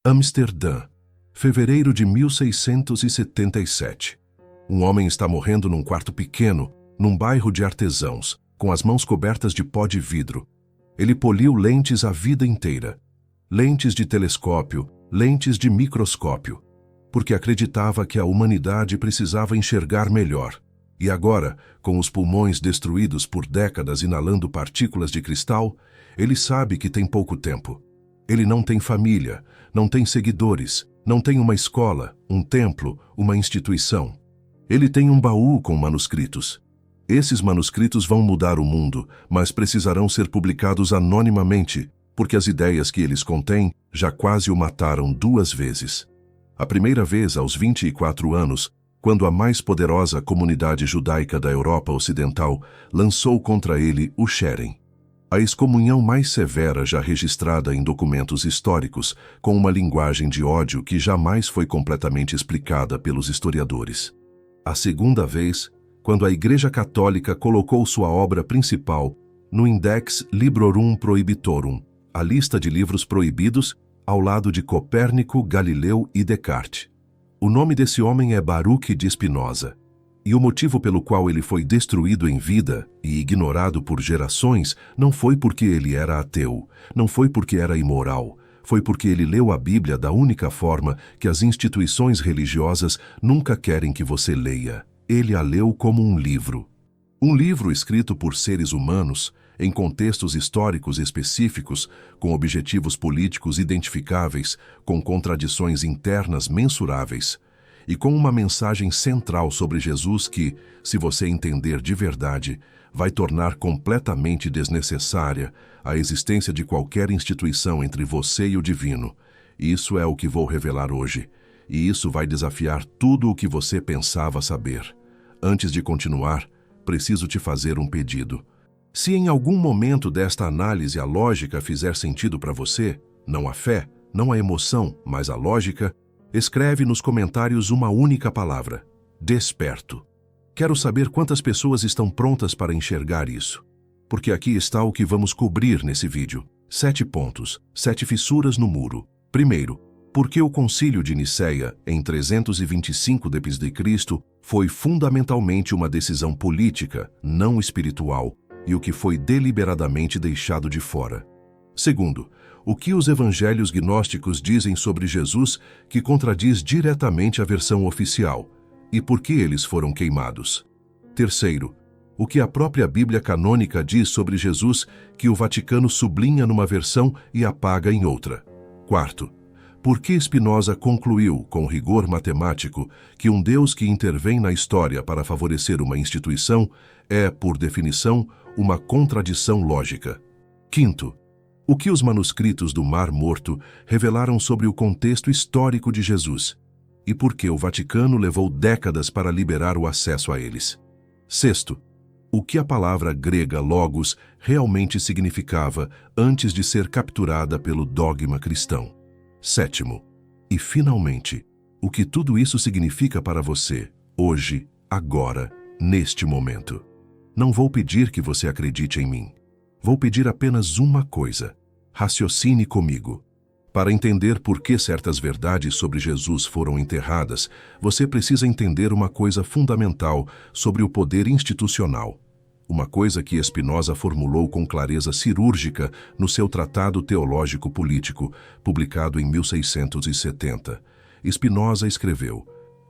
Amsterdã, fevereiro de 1677. Um homem está morrendo num quarto pequeno, num bairro de artesãos, com as mãos cobertas de pó de vidro. Ele poliu lentes a vida inteira. Lentes de telescópio, lentes de microscópio, porque acreditava que a humanidade precisava enxergar melhor. E agora, com os pulmões destruídos por décadas inalando partículas de cristal, ele sabe que tem pouco tempo. Ele não tem família, não tem seguidores, não tem uma escola, um templo, uma instituição. Ele tem um baú com manuscritos. Esses manuscritos vão mudar o mundo, mas precisarão ser publicados anonimamente, porque as ideias que eles contêm já quase o mataram 2 vezes. A primeira vez aos 24 anos, quando a mais poderosa comunidade judaica da Europa Ocidental lançou contra ele o Xerem, a excomunhão mais severa já registrada em documentos históricos, com uma linguagem de ódio que jamais foi completamente explicada pelos historiadores. A segunda vez, quando a Igreja Católica colocou sua obra principal no Index Librorum Prohibitorum, a lista de livros proibidos, ao lado de Copérnico, Galileu e Descartes. O nome desse homem é Baruch de Spinoza. E o motivo pelo qual ele foi destruído em vida e ignorado por gerações não foi porque ele era ateu, não foi porque era imoral, foi porque ele leu a Bíblia da única forma que as instituições religiosas nunca querem que você leia. Ele a leu como um livro. Um livro escrito por seres humanos, em contextos históricos específicos, com objetivos políticos identificáveis, com contradições internas mensuráveis, e com uma mensagem central sobre Jesus que, se você entender de verdade, vai tornar completamente desnecessária a existência de qualquer instituição entre você e o divino. Isso é o que vou revelar hoje, e isso vai desafiar tudo o que você pensava saber. Antes de continuar, preciso te fazer um pedido. Se em algum momento desta análise a lógica fizer sentido para você, não a fé, não a emoção, mas a lógica, escreve nos comentários uma única palavra: desperto. Quero saber quantas pessoas estão prontas para enxergar isso. Porque aqui está o que vamos cobrir nesse vídeo. 7 pontos, 7 fissuras no muro. Primeiro, por que o Concílio de Nicéia, em 325 d.C., foi fundamentalmente uma decisão política, não espiritual, e o que foi deliberadamente deixado de fora. Segundo, o que os evangelhos gnósticos dizem sobre Jesus que contradiz diretamente a versão oficial, e por que eles foram queimados. Terceiro, o que a própria Bíblia canônica diz sobre Jesus que o Vaticano sublinha numa versão e apaga em outra. Quarto, por que Spinoza concluiu, com rigor matemático, que um Deus que intervém na história para favorecer uma instituição é, por definição, uma contradição lógica. Quinto, o que os manuscritos do Mar Morto revelaram sobre o contexto histórico de Jesus e por que o Vaticano levou décadas para liberar o acesso a eles. Sexto, o que a palavra grega logos realmente significava antes de ser capturada pelo dogma cristão. Sétimo, e finalmente, o que tudo isso significa para você, hoje, agora, neste momento. Não vou pedir que você acredite em mim. Vou pedir apenas uma coisa: raciocine comigo. Para entender por que certas verdades sobre Jesus foram enterradas, você precisa entender uma coisa fundamental sobre o poder institucional. Uma coisa que Spinoza formulou com clareza cirúrgica no seu Tratado Teológico Político, publicado em 1670. Spinoza escreveu: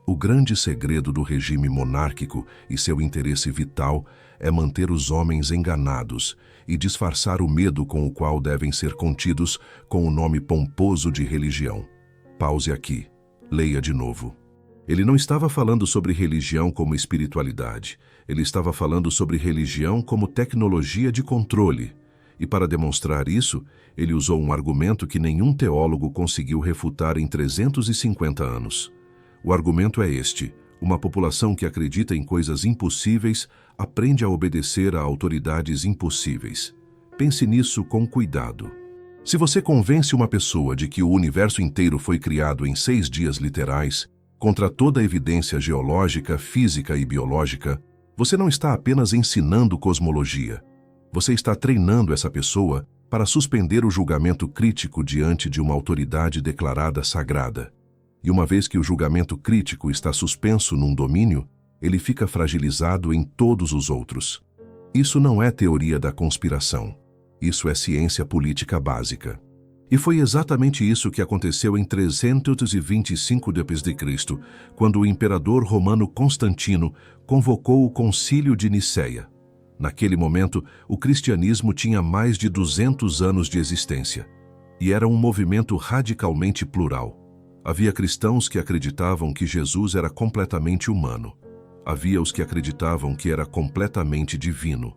o grande segredo do regime monárquico e seu interesse vital é manter os homens enganados e disfarçar o medo com o qual devem ser contidos com o nome pomposo de religião. Pause aqui. Leia de novo. Ele não estava falando sobre religião como espiritualidade. Ele estava falando sobre religião como tecnologia de controle. E para demonstrar isso, ele usou um argumento que nenhum teólogo conseguiu refutar em 350 anos. O argumento é este: uma população que acredita em coisas impossíveis aprende a obedecer a autoridades impossíveis. Pense nisso com cuidado. Se você convence uma pessoa de que o universo inteiro foi criado em 6 dias literais, contra toda a evidência geológica, física e biológica, você não está apenas ensinando cosmologia. Você está treinando essa pessoa para suspender o julgamento crítico diante de uma autoridade declarada sagrada. E uma vez que o julgamento crítico está suspenso num domínio, ele fica fragilizado em todos os outros. Isso não é teoria da conspiração. Isso é ciência política básica. E foi exatamente isso que aconteceu em 325 d.C., quando o imperador romano Constantino convocou o Concílio de Nicéia. Naquele momento, o cristianismo tinha mais de 200 anos de existência. E era um movimento radicalmente plural. Havia cristãos que acreditavam que Jesus era completamente humano. Havia os que acreditavam que era completamente divino.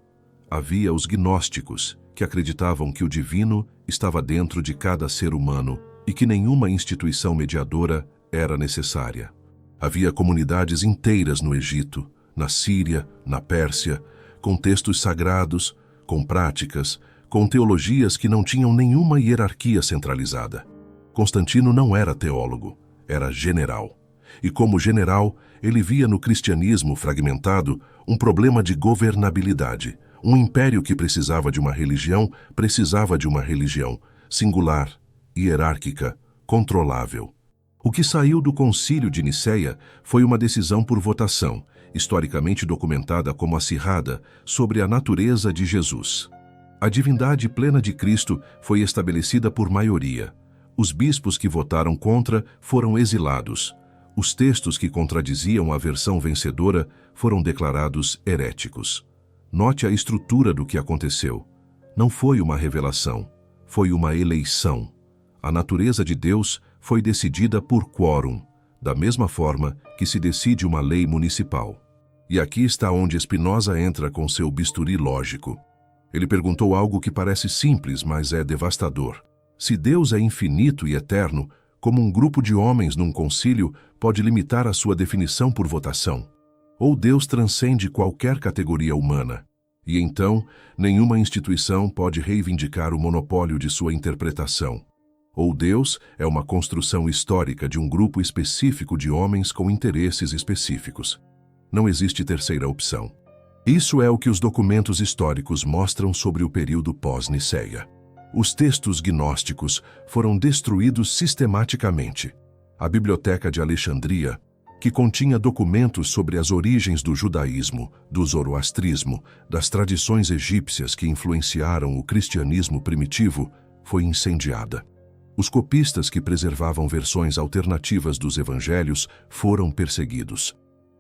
Havia os gnósticos, que acreditavam que o divino estava dentro de cada ser humano e que nenhuma instituição mediadora era necessária. Havia comunidades inteiras no Egito, na Síria, na Pérsia, com textos sagrados, com práticas, com teologias que não tinham nenhuma hierarquia centralizada. Constantino não era teólogo, era general. E como general, ele via no cristianismo fragmentado um problema de governabilidade. Um império que precisava de uma religião, singular, hierárquica, controlável. O que saiu do Concílio de Nicéia foi uma decisão por votação, historicamente documentada como acirrada, sobre a natureza de Jesus. A divindade plena de Cristo foi estabelecida por maioria. Os bispos que votaram contra foram exilados. Os textos que contradiziam a versão vencedora foram declarados heréticos. Note a estrutura do que aconteceu. Não foi uma revelação, foi uma eleição. A natureza de Deus foi decidida por quórum, da mesma forma que se decide uma lei municipal. E aqui está onde Spinoza entra com seu bisturi lógico. Ele perguntou algo que parece simples, mas é devastador. Se Deus é infinito e eterno, como um grupo de homens num concílio pode limitar a sua definição por votação? Ou Deus transcende qualquer categoria humana, e então nenhuma instituição pode reivindicar o monopólio de sua interpretação. Ou Deus é uma construção histórica de um grupo específico de homens com interesses específicos. Não existe terceira opção. Isso é o que os documentos históricos mostram sobre o período pós-Nicéia. Os textos gnósticos foram destruídos sistematicamente. A Biblioteca de Alexandria, que continha documentos sobre as origens do judaísmo, do zoroastrismo, das tradições egípcias que influenciaram o cristianismo primitivo, foi incendiada. Os copistas que preservavam versões alternativas dos evangelhos foram perseguidos.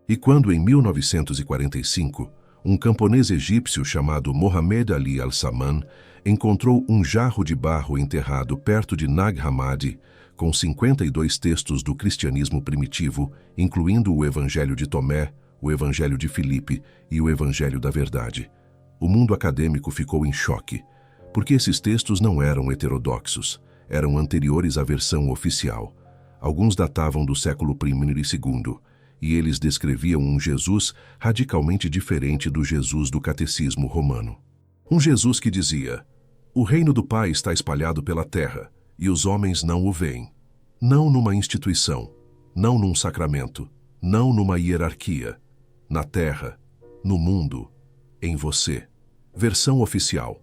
E quando, em 1945, um camponês egípcio chamado Mohamed Ali al-Saman encontrou um jarro de barro enterrado perto de Nag Hammadi, com 52 textos do cristianismo primitivo, incluindo o Evangelho de Tomé, o Evangelho de Filipe e o Evangelho da Verdade. O mundo acadêmico ficou em choque, porque esses textos não eram heterodoxos, eram anteriores à versão oficial. Alguns datavam do século I e II, e eles descreviam um Jesus radicalmente diferente do Jesus do catecismo romano. Um Jesus que dizia: "O reino do Pai está espalhado pela terra, e os homens não o veem. Não numa instituição, não num sacramento, não numa hierarquia. Na terra, no mundo, em você." Versão oficial.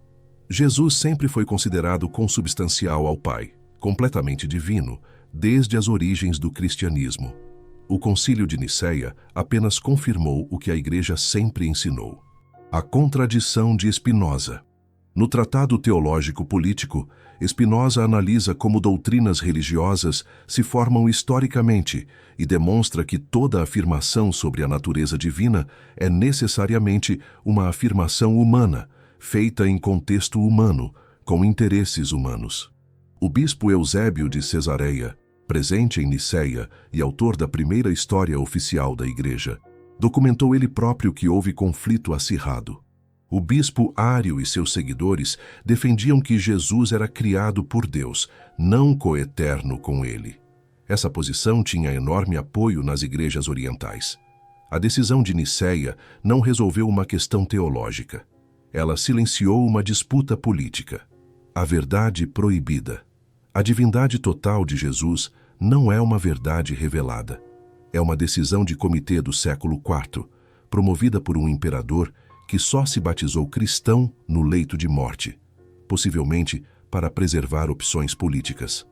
Jesus sempre foi considerado consubstancial ao Pai, completamente divino, desde as origens do cristianismo. O Concílio de Nicéia apenas confirmou o que a Igreja sempre ensinou. A contradição de Spinoza. No Tratado Teológico Político, Spinoza analisa como doutrinas religiosas se formam historicamente e demonstra que toda afirmação sobre a natureza divina é necessariamente uma afirmação humana, feita em contexto humano, com interesses humanos. O bispo Eusébio de Cesareia, presente em Nicéia e autor da primeira história oficial da Igreja, documentou ele próprio que houve conflito acirrado. O bispo Ário e seus seguidores defendiam que Jesus era criado por Deus, não coeterno com ele. Essa posição tinha enorme apoio nas igrejas orientais. A decisão de Nicéia não resolveu uma questão teológica. Ela silenciou uma disputa política. A verdade proibida. A divindade total de Jesus não é uma verdade revelada. É uma decisão de comitê do século IV, promovida por um imperador que só se batizou cristão no leito de morte. possivelmente para preservar opções políticas.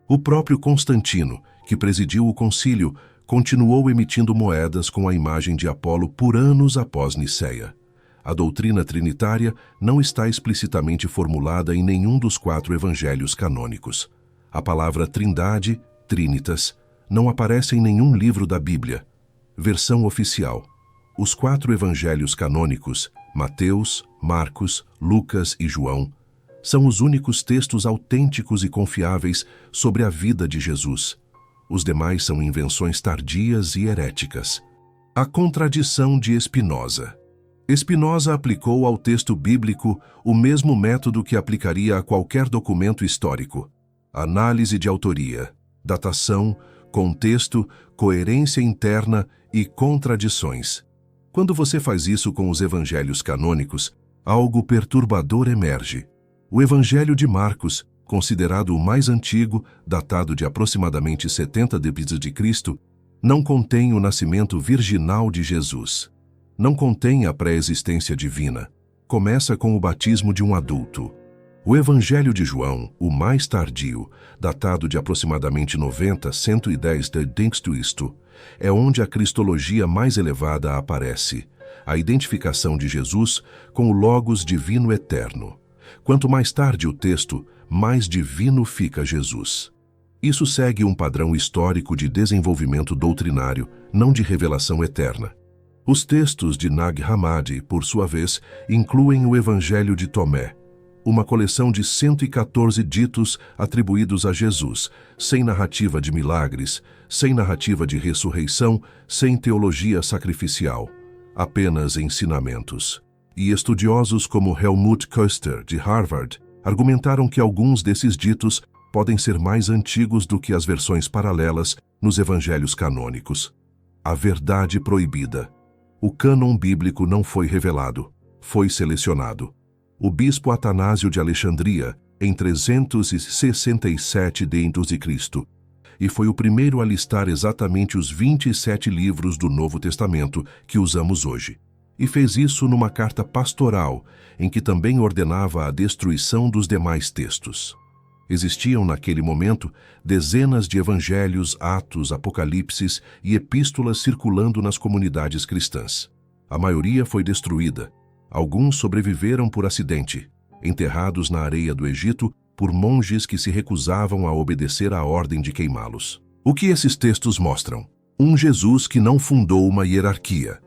O próprio Constantino, que presidiu o concílio, continuou emitindo moedas com a imagem de Apolo por anos após Niceia. A doutrina trinitária não está explicitamente formulada em nenhum dos 4 evangelhos canônicos. A palavra Trindade, Trinitas, não aparece em nenhum livro da Bíblia. Versão oficial. Os 4 evangelhos canônicos, Mateus, Marcos, Lucas e João, são os únicos textos autênticos e confiáveis sobre a vida de Jesus. Os demais são invenções tardias e heréticas. A contradição de Spinoza. Spinoza aplicou ao texto bíblico o mesmo método que aplicaria a qualquer documento histórico: análise de autoria, datação, contexto, coerência interna e contradições. Quando você faz isso com os evangelhos canônicos, algo perturbador emerge. O Evangelho de Marcos, considerado o mais antigo, datado de aproximadamente 70 d.C., não contém o nascimento virginal de Jesus. Não contém a pré-existência divina. Começa com o batismo de um adulto. O Evangelho de João, o mais tardio, datado de aproximadamente 90-110 d.C., é onde a cristologia mais elevada aparece, a identificação de Jesus com o Logos divino eterno. Quanto mais tarde o texto, mais divino fica Jesus. Isso segue um padrão histórico de desenvolvimento doutrinário, não de revelação eterna. Os textos de Nag Hammadi, por sua vez, incluem o Evangelho de Tomé, uma coleção de 114 ditos atribuídos a Jesus, sem narrativa de milagres, sem narrativa de ressurreição, sem teologia sacrificial, apenas ensinamentos. E estudiosos como Helmut Koester, de Harvard, argumentaram que alguns desses ditos podem ser mais antigos do que as versões paralelas nos evangelhos canônicos. A verdade proibida. O cânon bíblico não foi revelado, foi selecionado. O bispo Atanásio de Alexandria, em 367 d.C., e foi o primeiro a listar exatamente os 27 livros do Novo Testamento que usamos hoje. E fez isso numa carta pastoral, em que também ordenava a destruição dos demais textos. Existiam naquele momento dezenas de evangelhos, atos, apocalipses e epístolas circulando nas comunidades cristãs. A maioria foi destruída. Alguns sobreviveram por acidente, enterrados na areia do Egito por monges que se recusavam a obedecer à ordem de queimá-los. O que esses textos mostram? Um Jesus que não fundou uma hierarquia.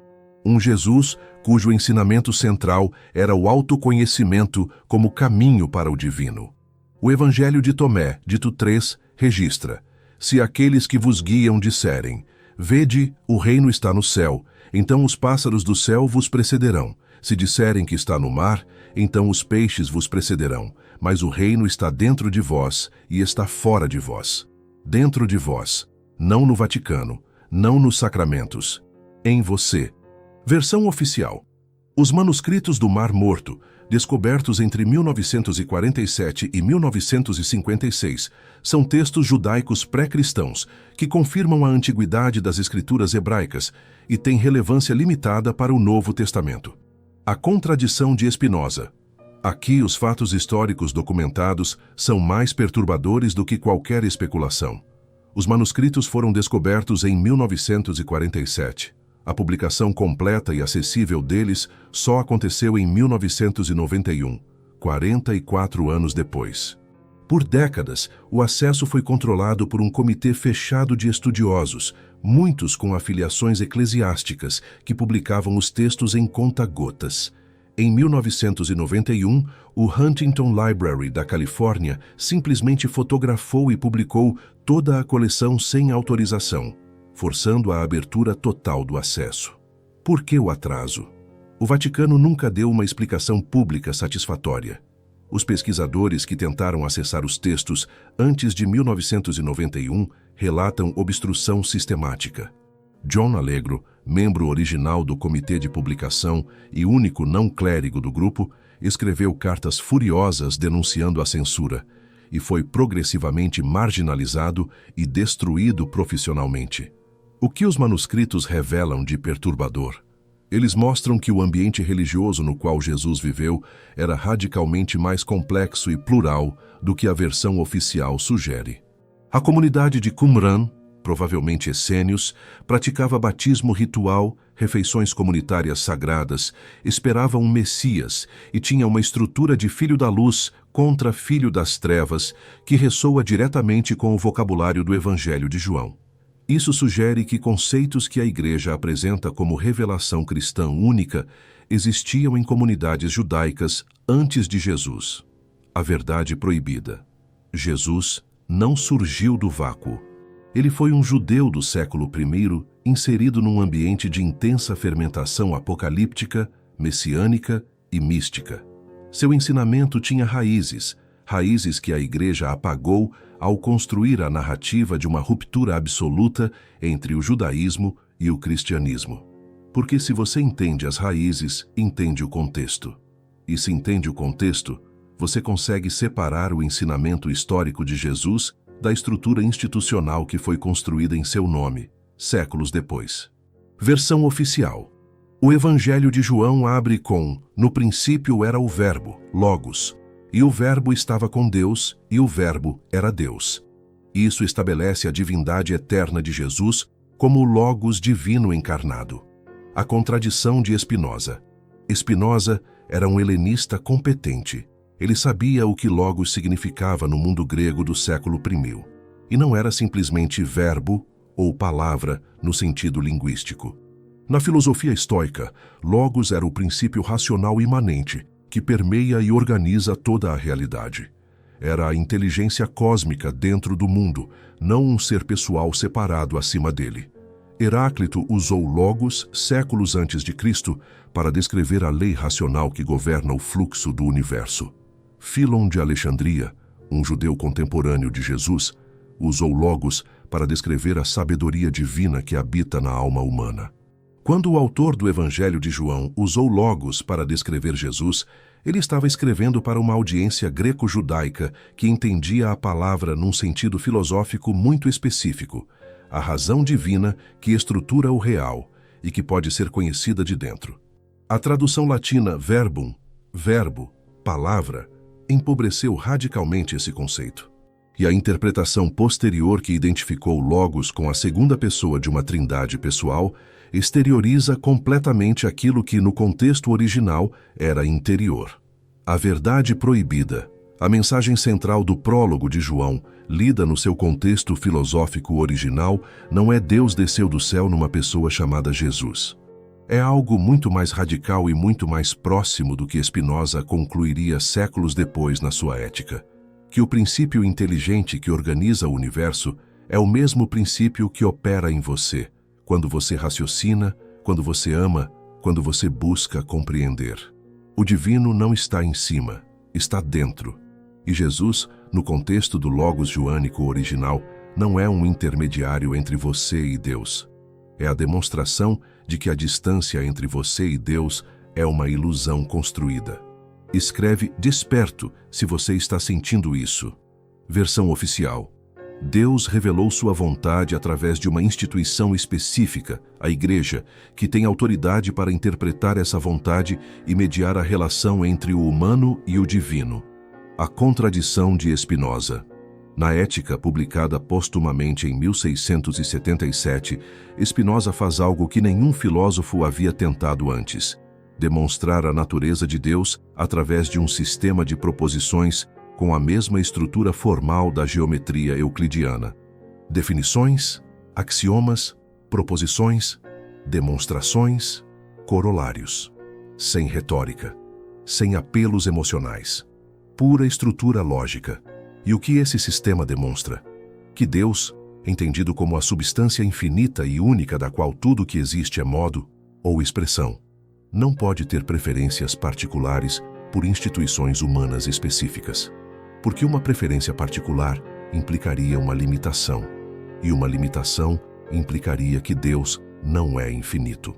Um Jesus cujo ensinamento central era o autoconhecimento como caminho para o divino. O Evangelho de Tomé, dito 3, registra: se aqueles que vos guiam disserem, vede, o reino está no céu, então os pássaros do céu vos precederão. Se disserem que está no mar, então os peixes vos precederão, mas o reino está dentro de vós e está fora de vós. Dentro de vós, não no Vaticano, não nos sacramentos, em você. Versão oficial. Os manuscritos do Mar Morto, descobertos entre 1947 e 1956, são textos judaicos pré-cristãos que confirmam a antiguidade das escrituras hebraicas e têm relevância limitada para o Novo Testamento. A contradição de Spinoza. Aqui os fatos históricos documentados são mais perturbadores do que qualquer especulação. Os manuscritos foram descobertos em 1947. A publicação completa e acessível deles só aconteceu em 1991, 44 anos depois. Por décadas, o acesso foi controlado por um comitê fechado de estudiosos, muitos com afiliações eclesiásticas, que publicavam os textos em conta-gotas. Em 1991, o Huntington Library da Califórnia simplesmente fotografou e publicou toda a coleção sem autorização, forçando a abertura total do acesso. Por que o atraso? O Vaticano nunca deu uma explicação pública satisfatória. Os pesquisadores que tentaram acessar os textos antes de 1991 relatam obstrução sistemática. John Allegro, membro original do comitê de publicação e único não-clérigo do grupo, escreveu cartas furiosas denunciando a censura e foi progressivamente marginalizado e destruído profissionalmente. O que os manuscritos revelam de perturbador? Eles mostram que o ambiente religioso no qual Jesus viveu era radicalmente mais complexo e plural do que a versão oficial sugere. A comunidade de Qumran, provavelmente essênios, praticava batismo ritual, refeições comunitárias sagradas, esperava um Messias e tinha uma estrutura de filho da luz contra filho das trevas que ressoa diretamente com o vocabulário do Evangelho de João. Isso sugere que conceitos que a Igreja apresenta como revelação cristã única existiam em comunidades judaicas antes de Jesus. A verdade proibida. Jesus não surgiu do vácuo. Ele foi um judeu do século I, inserido num ambiente de intensa fermentação apocalíptica, messiânica e mística. Seu ensinamento tinha raízes que a Igreja apagou ao construir a narrativa de uma ruptura absoluta entre o judaísmo e o cristianismo. Porque se você entende as raízes, entende o contexto. E se entende o contexto, você consegue separar o ensinamento histórico de Jesus da estrutura institucional que foi construída em seu nome, séculos depois. Versão oficial. O Evangelho de João abre com: no princípio era o Verbo, Logos, e o Verbo estava com Deus, e o Verbo era Deus. Isso estabelece a divindade eterna de Jesus como o Logos divino encarnado. A contradição de Spinoza. Spinoza era um helenista competente. Ele sabia o que Logos significava no mundo grego do século I. E não era simplesmente verbo ou palavra no sentido linguístico. Na filosofia estoica, Logos era o princípio racional imanente, que permeia e organiza toda a realidade. Era a inteligência cósmica dentro do mundo, não um ser pessoal separado acima dele. Heráclito usou Logos séculos antes de Cristo para descrever a lei racional que governa o fluxo do universo. Fílon de Alexandria, um judeu contemporâneo de Jesus, usou Logos para descrever a sabedoria divina que habita na alma humana. Quando o autor do Evangelho de João usou Logos para descrever Jesus, ele estava escrevendo para uma audiência greco-judaica que entendia a palavra num sentido filosófico muito específico, a razão divina que estrutura o real e que pode ser conhecida de dentro. A tradução latina verbum, verbo, palavra, empobreceu radicalmente esse conceito. E a interpretação posterior que identificou Logos com a segunda pessoa de uma trindade pessoal exterioriza completamente aquilo que, no contexto original, era interior. A verdade proibida, a mensagem central do prólogo de João, lida no seu contexto filosófico original, não é Deus desceu do céu numa pessoa chamada Jesus. É algo muito mais radical e muito mais próximo do que Spinoza concluiria séculos depois na sua Ética. Que o princípio inteligente que organiza o universo é o mesmo princípio que opera em você, quando você raciocina, quando você ama, quando você busca compreender. O divino não está em cima, está dentro. E Jesus, no contexto do Logos joânico original, não é um intermediário entre você e Deus. É a demonstração de que a distância entre você e Deus é uma ilusão construída. Escreve desperto se você está sentindo isso. Versão oficial. Deus revelou sua vontade através de uma instituição específica, a Igreja, que tem autoridade para interpretar essa vontade e mediar a relação entre o humano e o divino. A contradição de Spinoza. Na Ética, publicada postumamente em 1677, Spinoza faz algo que nenhum filósofo havia tentado antes: demonstrar a natureza de Deus através de um sistema de proposições com a mesma estrutura formal da geometria euclidiana. Definições, axiomas, proposições, demonstrações, corolários. Sem retórica, sem apelos emocionais. Pura estrutura lógica. E o que esse sistema demonstra? Que Deus, entendido como a substância infinita e única da qual tudo que existe é modo ou expressão, não pode ter preferências particulares por instituições humanas específicas. Porque uma preferência particular implicaria uma limitação, e uma limitação implicaria que Deus não é infinito.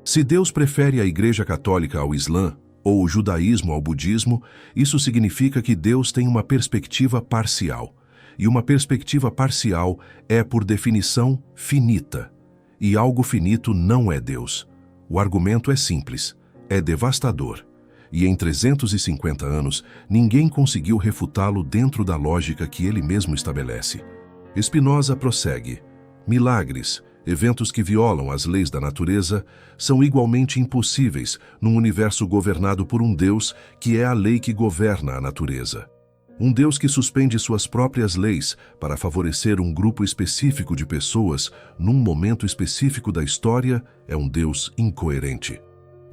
Se Deus prefere a Igreja Católica ao Islã, ou o judaísmo ao budismo, isso significa que Deus tem uma perspectiva parcial. E uma perspectiva parcial é, por definição, finita. E algo finito não é Deus. O argumento é simples, é devastador. E em 350 anos, ninguém conseguiu refutá-lo dentro da lógica que ele mesmo estabelece. Spinoza prossegue: milagres, eventos que violam as leis da natureza, são igualmente impossíveis num universo governado por um Deus que é a lei que governa a natureza. Um Deus que suspende suas próprias leis para favorecer um grupo específico de pessoas num momento específico da história é um Deus incoerente.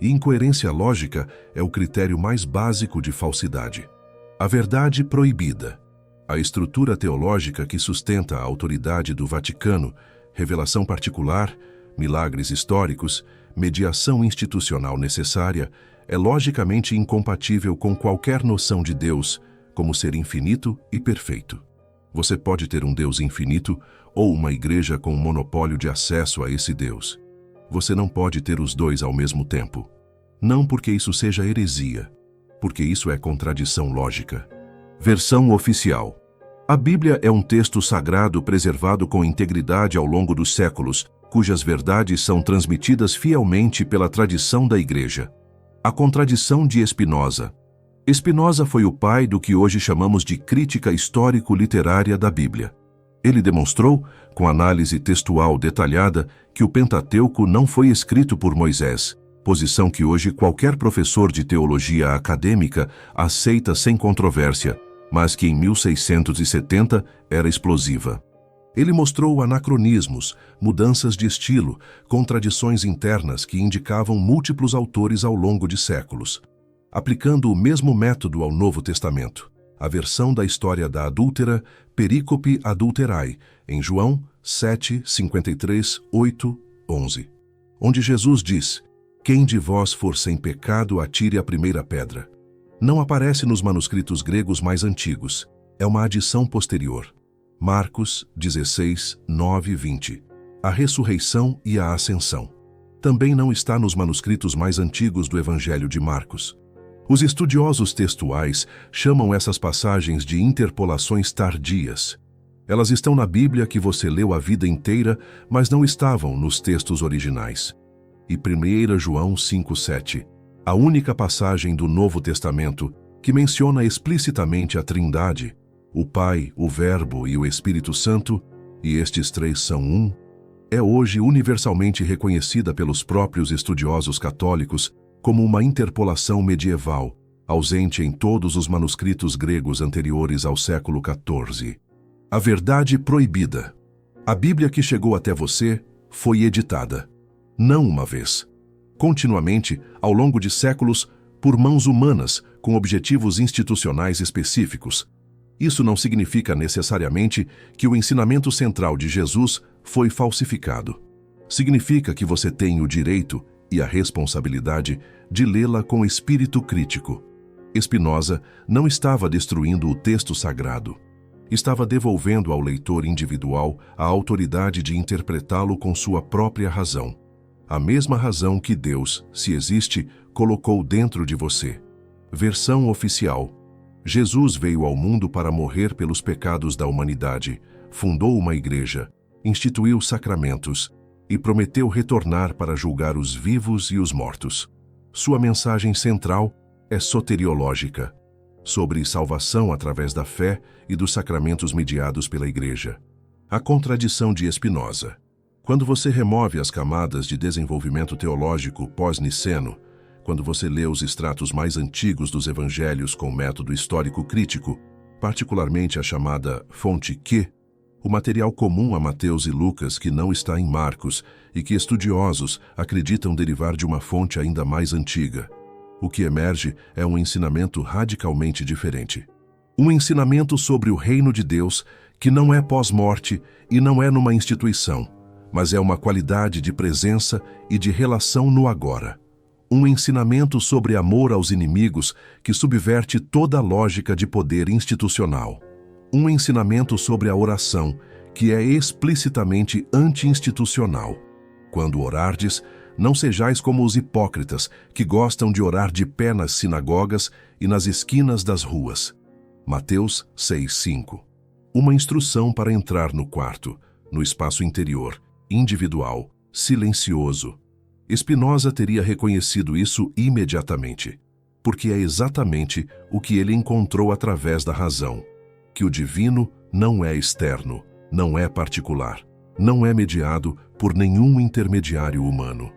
E incoerência lógica é o critério mais básico de falsidade. A verdade proibida. A estrutura teológica que sustenta a autoridade do Vaticano, revelação particular, milagres históricos, mediação institucional necessária, é logicamente incompatível com qualquer noção de Deus como ser infinito e perfeito. Você pode ter um Deus infinito ou uma igreja com um monopólio de acesso a esse Deus. Você não pode ter os dois ao mesmo tempo. Não porque isso seja heresia, porque isso é contradição lógica. Versão oficial. A Bíblia é um texto sagrado preservado com integridade ao longo dos séculos, cujas verdades são transmitidas fielmente pela tradição da Igreja. A contradição de Spinoza. Spinoza foi o pai do que hoje chamamos de crítica histórico-literária da Bíblia. Ele demonstrou, com análise textual detalhada, que o Pentateuco não foi escrito por Moisés, posição que hoje qualquer professor de teologia acadêmica aceita sem controvérsia, mas que em 1670 era explosiva. Ele mostrou anacronismos, mudanças de estilo, contradições internas que indicavam múltiplos autores ao longo de séculos. Aplicando o mesmo método ao Novo Testamento, a versão da história da adúltera, Perícope Adulterae, em João 7, 53, 8, 11, onde Jesus diz: quem de vós for sem pecado, atire a primeira pedra. Não aparece nos manuscritos gregos mais antigos, é uma adição posterior. Marcos 16, 9 e 20. A ressurreição e a ascensão. Também não está nos manuscritos mais antigos do Evangelho de Marcos. Os estudiosos textuais chamam essas passagens de interpolações tardias. Elas estão na Bíblia que você leu a vida inteira, mas não estavam nos textos originais. E 1 João 5,7, a única passagem do Novo Testamento que menciona explicitamente a Trindade, o Pai, o Verbo e o Espírito Santo, e estes três são um, é hoje universalmente reconhecida pelos próprios estudiosos católicos como uma interpolação medieval, ausente em todos os manuscritos gregos anteriores ao século XIV. A verdade proibida. A Bíblia que chegou até você foi editada, não uma vez, continuamente, ao longo de séculos, por mãos humanas, com objetivos institucionais específicos. Isso não significa necessariamente que o ensinamento central de Jesus foi falsificado. Significa que você tem o direito e a responsabilidade de lê-la com espírito crítico. Spinoza não estava destruindo o texto sagrado. Estava devolvendo ao leitor individual a autoridade de interpretá-lo com sua própria razão. A mesma razão que Deus, se existe, colocou dentro de você. Versão oficial. Jesus veio ao mundo para morrer pelos pecados da humanidade, fundou uma igreja, instituiu sacramentos e prometeu retornar para julgar os vivos e os mortos. Sua mensagem central é soteriológica, sobre salvação através da fé e dos sacramentos mediados pela Igreja. A contradição de Spinoza. Quando você remove as camadas de desenvolvimento teológico pós-niceno, quando você lê os extratos mais antigos dos evangelhos com método histórico crítico, particularmente a chamada fonte Q, o material comum a Mateus e Lucas que não está em Marcos e que estudiosos acreditam derivar de uma fonte ainda mais antiga. O que emerge é um ensinamento radicalmente diferente. Um ensinamento sobre o reino de Deus que não é pós-morte e não é numa instituição, mas é uma qualidade de presença e de relação no agora. Um ensinamento sobre amor aos inimigos que subverte toda a lógica de poder institucional. Um ensinamento sobre a oração, que é explicitamente anti-institucional. Quando orardes, não sejais como os hipócritas, que gostam de orar de pé nas sinagogas e nas esquinas das ruas. Mateus 6,5. Uma instrução para entrar no quarto, no espaço interior, individual, silencioso. Spinoza teria reconhecido isso imediatamente, porque é exatamente o que ele encontrou através da razão, que o divino não é externo, não é particular, não é mediado por nenhum intermediário humano.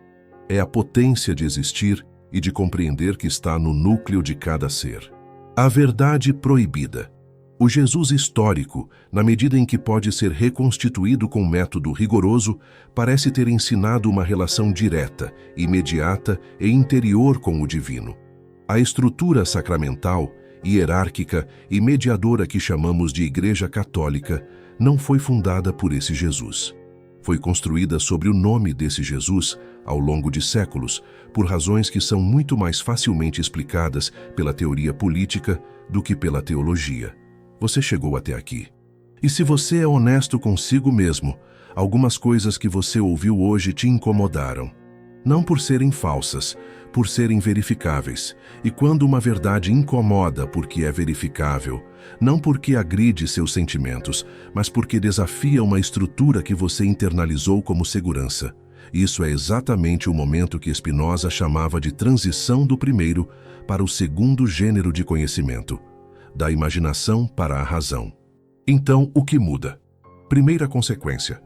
É a potência de existir e de compreender que está no núcleo de cada ser. A verdade proibida. O Jesus histórico, na medida em que pode ser reconstituído com método rigoroso, parece ter ensinado uma relação direta, imediata e interior com o divino. A estrutura sacramental, hierárquica e mediadora que chamamos de Igreja Católica não foi fundada por esse Jesus. Foi construída sobre o nome desse Jesus ao longo de séculos, por razões que são muito mais facilmente explicadas pela teoria política do que pela teologia. Você chegou até aqui. E se você é honesto consigo mesmo, algumas coisas que você ouviu hoje te incomodaram. Não por serem falsas, por serem verificáveis. E quando uma verdade incomoda porque é verificável, não porque agride seus sentimentos, mas porque desafia uma estrutura que você internalizou como segurança. Isso é exatamente o momento que Spinoza chamava de transição do primeiro para o segundo gênero de conhecimento, da imaginação para a razão. Então, o que muda? Primeira consequência: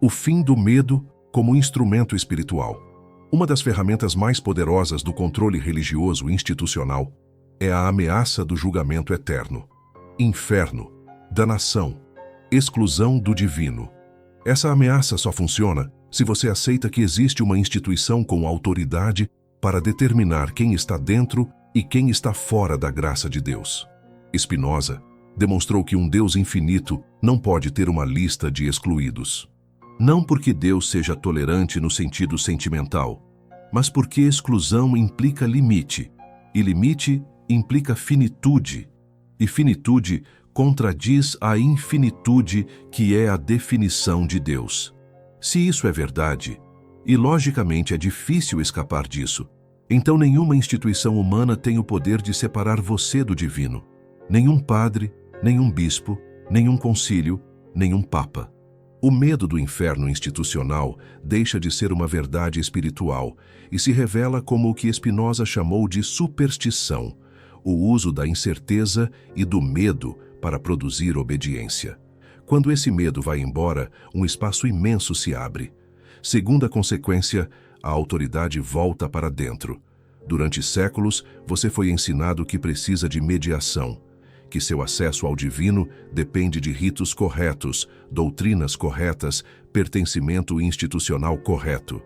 o fim do medo como instrumento espiritual. Uma das ferramentas mais poderosas do controle religioso institucional é a ameaça do julgamento eterno. Inferno, danação, exclusão do divino. Essa ameaça só funciona se você aceita que existe uma instituição com autoridade para determinar quem está dentro e quem está fora da graça de Deus. Spinoza demonstrou que um Deus infinito não pode ter uma lista de excluídos. Não porque Deus seja tolerante no sentido sentimental, mas porque exclusão implica limite, e limite implica finitude, e finitude contradiz a infinitude que é a definição de Deus. Se isso é verdade, e logicamente é difícil escapar disso, então nenhuma instituição humana tem o poder de separar você do divino. Nenhum padre, nenhum bispo, nenhum concílio, nenhum papa. O medo do inferno institucional deixa de ser uma verdade espiritual e se revela como o que Spinoza chamou de superstição, o uso da incerteza e do medo para produzir obediência. Quando esse medo vai embora, um espaço imenso se abre. Segunda consequência, a autoridade volta para dentro. Durante séculos, você foi ensinado que precisa de mediação, que seu acesso ao divino depende de ritos corretos, doutrinas corretas, pertencimento institucional correto.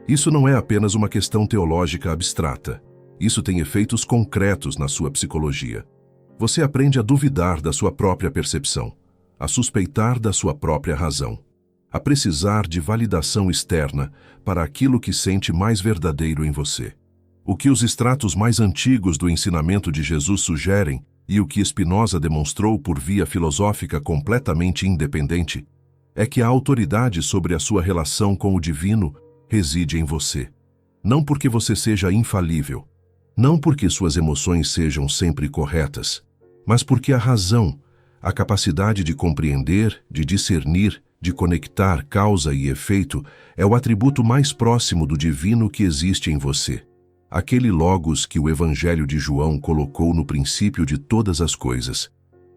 Isso não é apenas uma questão teológica abstrata. Isso tem efeitos concretos na sua psicologia. Você aprende a duvidar da sua própria percepção, a suspeitar da sua própria razão, a precisar de validação externa para aquilo que sente mais verdadeiro em você. O que os estratos mais antigos do ensinamento de Jesus sugerem e o que Spinoza demonstrou por via filosófica completamente independente, é que a autoridade sobre a sua relação com o divino reside em você. Não porque você seja infalível, não porque suas emoções sejam sempre corretas, mas porque a razão, a capacidade de compreender, de discernir, de conectar causa e efeito, é o atributo mais próximo do divino que existe em você. Aquele Logos que o Evangelho de João colocou no princípio de todas as coisas.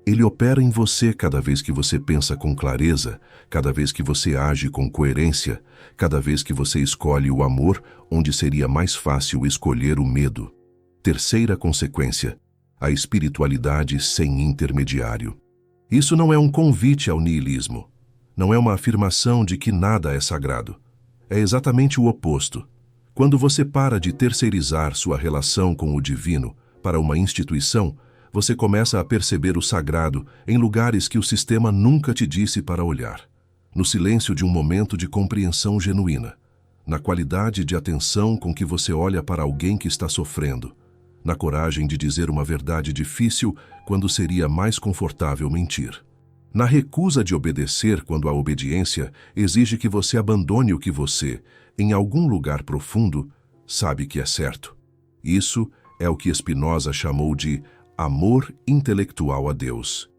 Ele opera em você cada vez que você pensa com clareza, cada vez que você age com coerência, cada vez que você escolhe o amor onde seria mais fácil escolher o medo. Terceira consequência, a espiritualidade sem intermediário. Isso não é um convite ao niilismo. Não é uma afirmação de que nada é sagrado. É exatamente o oposto. Quando você para de terceirizar sua relação com o divino para uma instituição, você começa a perceber o sagrado em lugares que o sistema nunca te disse para olhar. No silêncio de um momento de compreensão genuína, na qualidade de atenção com que você olha para alguém que está sofrendo, na coragem de dizer uma verdade difícil quando seria mais confortável mentir. Na recusa de obedecer quando a obediência exige que você abandone o que você, em algum lugar profundo, sabe que é certo. Isso é o que Spinoza chamou de amor intelectual a Deus.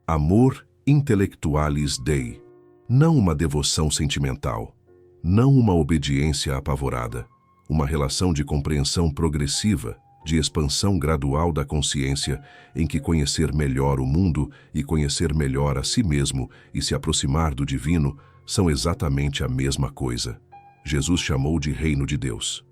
Amor intellectualis Dei. Não uma devoção sentimental. Não uma obediência apavorada. uma relação de compreensão progressiva, de expansão gradual da consciência, em que conhecer melhor o mundo e conhecer melhor a si mesmo e se aproximar do divino são exatamente a mesma coisa. Jesus chamou de reino de Deus.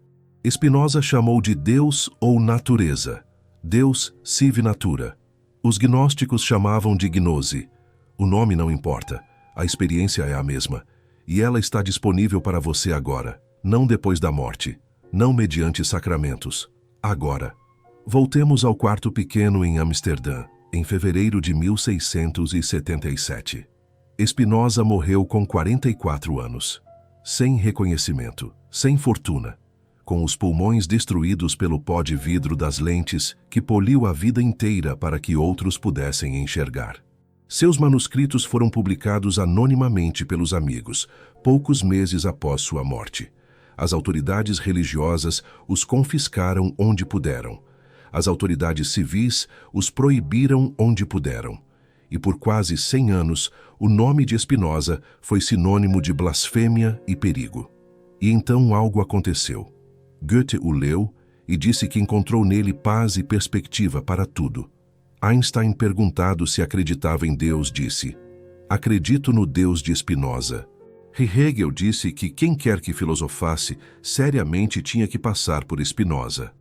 Spinoza chamou de Deus ou natureza. Deus sive natura. Os gnósticos chamavam de gnose. O nome não importa, a experiência é a mesma, e ela está disponível para você agora, não depois da morte, não mediante sacramentos. Agora. Voltemos ao quarto pequeno em Amsterdã, em fevereiro de 1677. Spinoza morreu com 44 anos. Sem reconhecimento, sem fortuna, com os pulmões destruídos pelo pó de vidro das lentes que poliu a vida inteira para que outros pudessem enxergar. Seus manuscritos foram publicados anonimamente pelos amigos, poucos meses após sua morte. As autoridades religiosas os confiscaram onde puderam. As autoridades civis os proibiram onde puderam. E por quase 100 anos, o nome de Spinoza foi sinônimo de blasfêmia e perigo. E então algo aconteceu. Goethe o leu e disse que encontrou nele paz e perspectiva para tudo. Einstein, perguntado se acreditava em Deus, disse: "Acredito no Deus de Spinoza." E Hegel disse que quem quer que filosofasse seriamente tinha que passar por Spinoza.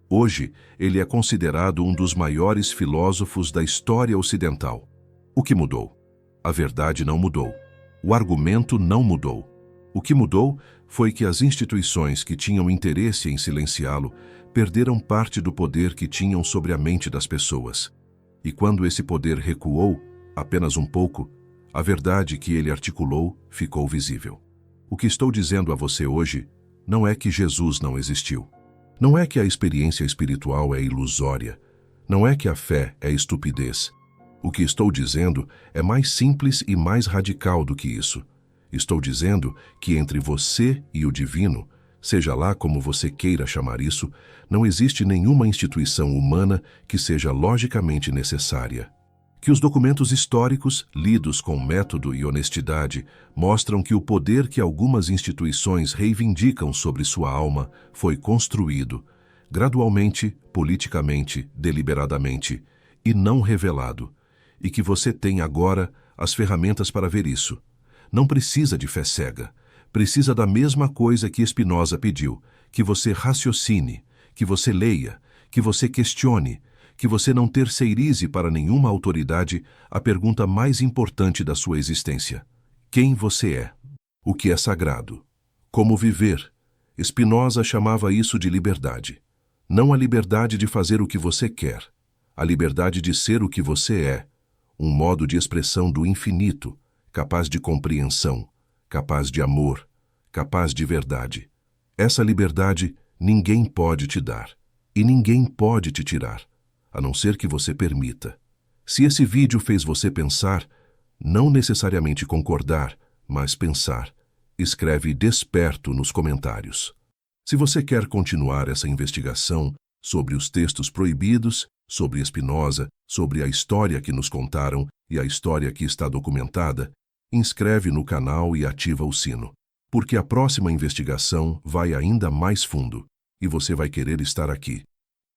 Hoje, ele é considerado um dos maiores filósofos da história ocidental. O que mudou? A verdade não mudou. O argumento não mudou. O que mudou foi que as instituições que tinham interesse em silenciá-lo perderam parte do poder que tinham sobre a mente das pessoas. E quando esse poder recuou, apenas um pouco, a verdade que ele articulou ficou visível. O que estou dizendo a você hoje não é que Jesus não existiu. Não é que a experiência espiritual é ilusória. Não é que a fé é estupidez. O que estou dizendo é mais simples e mais radical do que isso. Estou dizendo que entre você e o divino, seja lá como você queira chamar isso, não existe nenhuma instituição humana que seja logicamente necessária. Que os documentos históricos, lidos com método e honestidade, mostram que o poder que algumas instituições reivindicam sobre sua alma foi construído, gradualmente, politicamente, deliberadamente, e não revelado, e que você tem agora as ferramentas para ver isso. Não precisa de fé cega, precisa da mesma coisa que Spinoza pediu, que você raciocine, que você leia, que você questione, que você não terceirize para nenhuma autoridade a pergunta mais importante da sua existência. Quem você é? O que é sagrado? Como viver? Spinoza chamava isso de liberdade. Não a liberdade de fazer o que você quer, a liberdade de ser o que você é, um modo de expressão do infinito, capaz de compreensão, capaz de amor, capaz de verdade. Essa liberdade ninguém pode te dar, e ninguém pode te tirar, a não ser que você permita. Se esse vídeo fez você pensar, não necessariamente concordar, mas pensar, escreve "desperto" nos comentários. Se você quer continuar essa investigação sobre os textos proibidos, sobre Spinoza, sobre a história que nos contaram e a história que está documentada, inscreve no canal e ativa o sino, porque a próxima investigação vai ainda mais fundo e você vai querer estar aqui.